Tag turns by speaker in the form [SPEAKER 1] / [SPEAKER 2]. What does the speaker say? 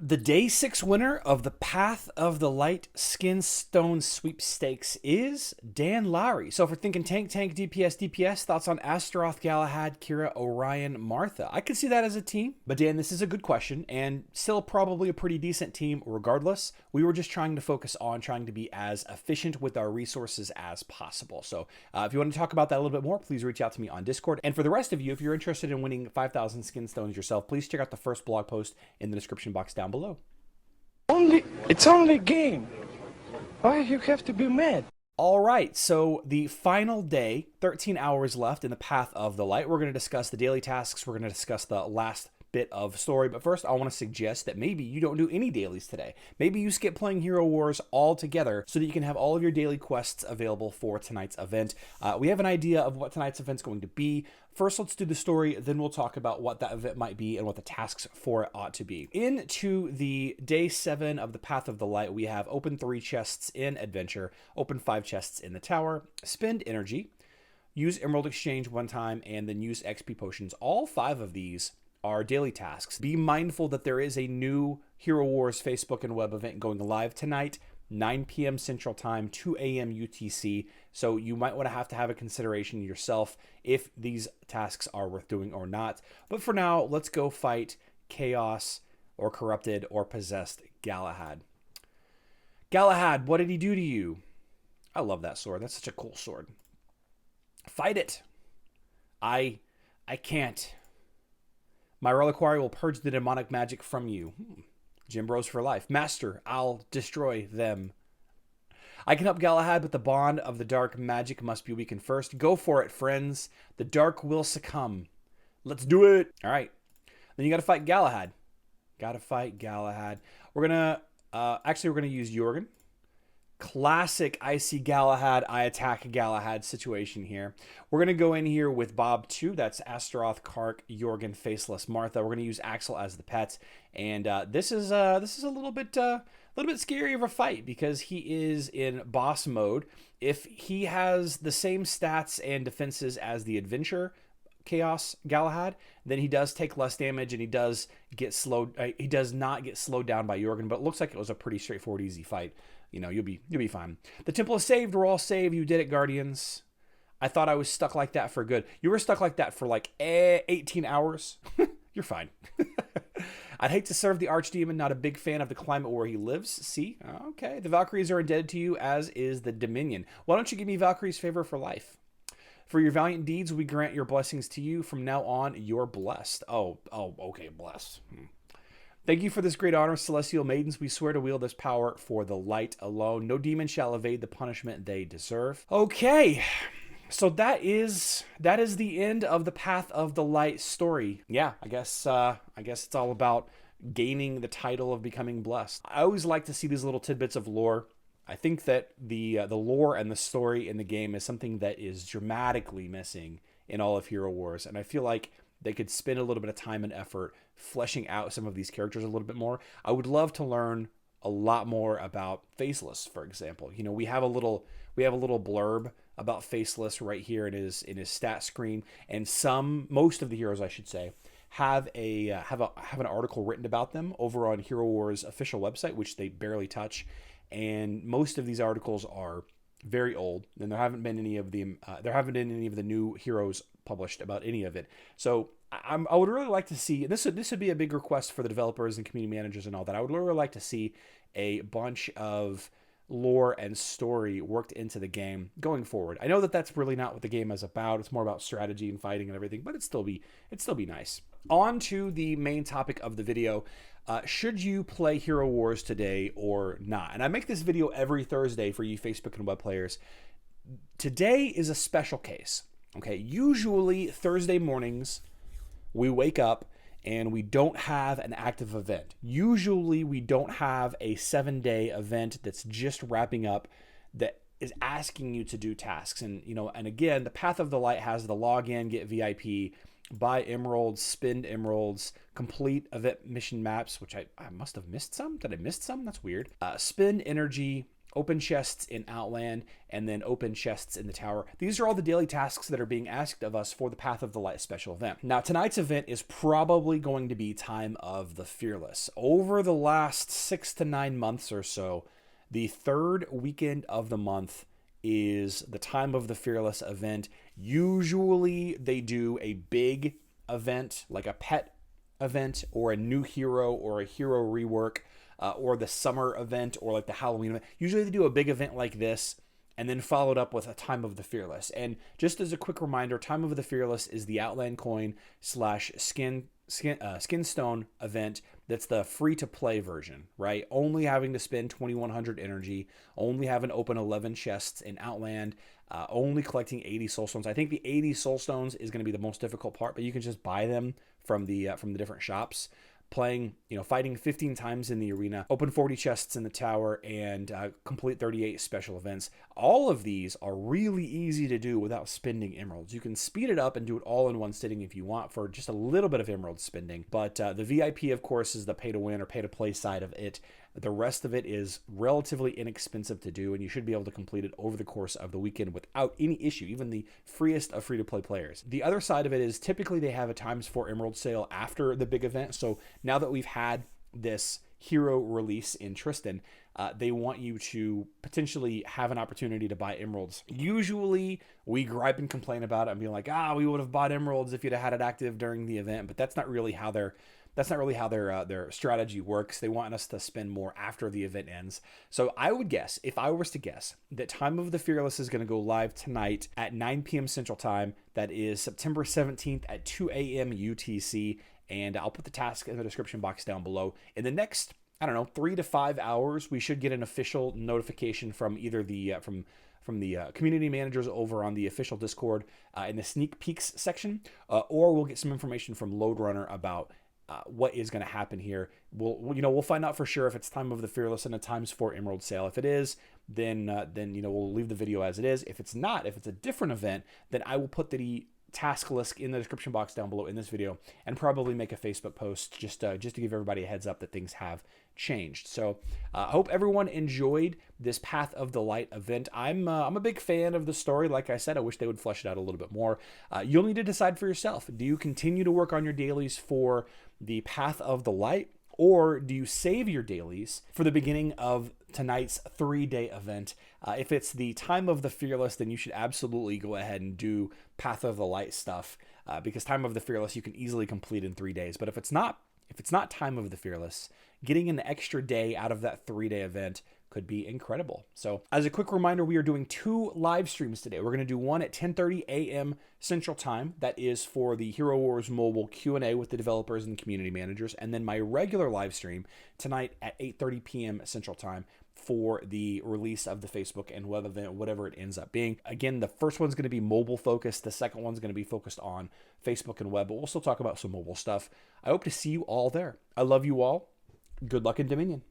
[SPEAKER 1] The day 6 winner of the Path of the Light Skinstone Sweepstakes is Dan Lowry. So if we're thinking tank, DPS, thoughts on Astaroth, Galahad, Kira, Orion, Martha. I could see that as a team. But Dan, this is a good question and still probably a pretty decent team regardless. We were just trying to focus on trying to be as efficient with our resources as possible. So if you want to talk about that a little bit more, please reach out to me on Discord. And for the rest of you, if you're interested in winning 5,000 Skinstones yourself, please check out the first blog post in the description box down below.
[SPEAKER 2] It's only a game. Why you have to be mad?
[SPEAKER 1] All right, so the final day, 13 hours left in the Path of the Light. We're going to discuss the daily tasks. We're going to discuss the last bit of story. But first, I want to suggest that maybe you don't do any dailies today. Maybe you skip playing Hero Wars altogether so that you can have all of your daily quests available for tonight's event. We have an idea of what tonight's event's going to be. First, let's do the story, then we'll talk about what that event might be and what the tasks for it ought to be. Into the day 7 of the Path of the Light, we have open 3 chests in Adventure, open 5 chests in the Tower, spend energy, use Emerald Exchange one time, and then use XP potions. All 5 of these are daily tasks. Be mindful that there is a new Hero Wars Facebook and web event going live tonight, 9 p.m. Central Time, 2 a.m. UTC. So you might want to have a consideration yourself if these tasks are worth doing or not. But for now, let's go fight Chaos or Corrupted or Possessed Galahad. Galahad, what did he do to you? I love that sword. That's such a cool sword. Fight it. I can't. My reliquary will purge the demonic magic from you. Jim Bros for life. Master, I'll destroy them. I can help Galahad, but the bond of the dark magic must be weakened first. Go for it, friends. The dark will succumb. Let's do it. All right. Then you got to fight Galahad. Got to fight Galahad. We're going to use Jorgen. Classic I see Galahad, I attack Galahad situation here. We're going to go in here with Bob 2. That's Astaroth, Kark, Jorgen, Faceless, Martha. We're going to use Axel as the pet. And this is a little bit scary of a fight because he is in boss mode. If he has the same stats and defenses as the Adventure Chaos Galahad, then he does take less damage and he does get slowed. He does not get slowed down by Jorgen, but it looks like it was a pretty straightforward, easy fight. You know, you'll be fine. The temple is saved. We're all saved. You did it, Guardians. I thought I was stuck like that for good. You were stuck like that for like 18 hours. You're fine. I'd hate to serve the Archdemon. Not a big fan of the climate where he lives. See? Okay. The Valkyries are indebted to you, as is the Dominion. Why don't you give me Valkyrie's favor for life? For your valiant deeds, we grant your blessings to you. From now on, you're blessed. Oh, okay, blessed. Thank you for this great honor, Celestial Maidens. We swear to wield this power for the light alone. No demon shall evade the punishment they deserve. Okay, so that is the end of the Path of the Light story. Yeah, I guess it's all about gaining the title of becoming blessed. I always like to see these little tidbits of lore. I think that the lore and the story in the game is something that is dramatically missing in all of Hero Wars, and I feel like they could spend a little bit of time and effort fleshing out some of these characters a little bit more. I would love to learn a lot more about Faceless, for example. You know, we have a little blurb about Faceless right here in his stat screen, and most of the heroes, I should say, have an article written about them over on Hero Wars official website, which they barely touch. And most of these articles are very old, and there haven't been any of the new heroes published about any of it. So I would really like to see, this would be a big request for the developers and community managers and all that. I would really like to see a bunch of lore and story worked into the game going forward. I know that that's really not what the game is about. It's more about strategy and fighting and everything, but it'd still be nice. On to the main topic of the video. Should you play Hero Wars today or not? And I make this video every Thursday for you Facebook and web players. Today is a special case. Okay, usually Thursday mornings we wake up and we don't have an active event. Usually we don't have a 7-day event that's just wrapping up that is asking you to do tasks. And again, the Path of the Light has the login, get VIP, buy emeralds, spend emeralds, complete event mission maps, which I must have missed some. Did I miss some? That's weird. Spend energy, open chests in Outland, and then open chests in the tower. These are all the daily tasks that are being asked of us for the Path of the Light special event. Now, tonight's event is probably going to be Time of the Fearless. Over the last 6 to 9 months or so, the third weekend of the month is the Time of the Fearless event. Usually they do a big event, like a pet event or a new hero or a hero rework, or the summer event or like the Halloween event. Usually they do a big event like this and then followed up with a Time of the Fearless. And just as a quick reminder, Time of the Fearless is the Outland coin / Skinstone event that's the free-to-play version, right? Only having to spend 2,100 energy, only having to open 11 chests in Outland, only collecting 80 soul stones. I think the 80 soul stones is going to be the most difficult part, but you can just buy them from the different shops. Playing, fighting 15 times in the arena, open 40 chests in the tower, and complete 38 special events. All of these are really easy to do without spending emeralds. You can speed it up and do it all in one sitting if you want for just a little bit of emerald spending. But the VIP, of course, is the pay to win or pay to play side of it. The rest of it is relatively inexpensive to do, and you should be able to complete it over the course of the weekend without any issue, even the freest of free-to-play players. The other side of it is typically they have a ×4 emerald sale after the big event. So now that we've had this hero release in Tristan, they want you to potentially have an opportunity to buy emeralds. Usually we gripe and complain about it and be like, we would have bought emeralds if you'd have had it active during the event, but that's not really how their strategy works. They want us to spend more after the event ends. So I would guess, if I was to guess, that Time of the Fearless is going to go live tonight at 9 p.m. Central Time. That is September 17th at 2 a.m. UTC. And I'll put the task in the description box down below. In the next, 3 to 5 hours, we should get an official notification from either the from the community managers over on the official Discord in the sneak peeks section, or we'll get some information from Loadrunner about what is going to happen here. We'll find out for sure if it's Time of the Fearless and a ×4 emerald sale. If it is, then we'll leave the video as it is. If it's not, if it's a different event, then I will put the task list in the description box down below in this video and probably make a Facebook post just to give everybody a heads up that things have changed. So I hope everyone enjoyed this Path of the Light event. I'm a big fan of the story. Like I said, I wish they would flesh it out a little bit more. You'll need to decide for yourself. Do you continue to work on your dailies for the Path of the Light, or do you save your dailies for the beginning of tonight's 3-day event? If it's the Time of the Fearless, then you should absolutely go ahead and do Path of the Light stuff, because Time of the Fearless you can easily complete in 3 days. But if it's not Time of the Fearless, getting an extra day out of that 3-day event could be incredible. So as a quick reminder, we are doing 2 live streams today. We're going to do one at 10:30 a.m. Central Time. That is for the Hero Wars Mobile Q&A with the developers and community managers. And then my regular live stream tonight at 8:30 p.m. Central Time for the release of the Facebook and web event, whatever it ends up being. Again, the first one's going to be mobile focused. The second one's going to be focused on Facebook and web, but we'll still talk about some mobile stuff. I hope to see you all there. I love you all. Good luck in Dominion.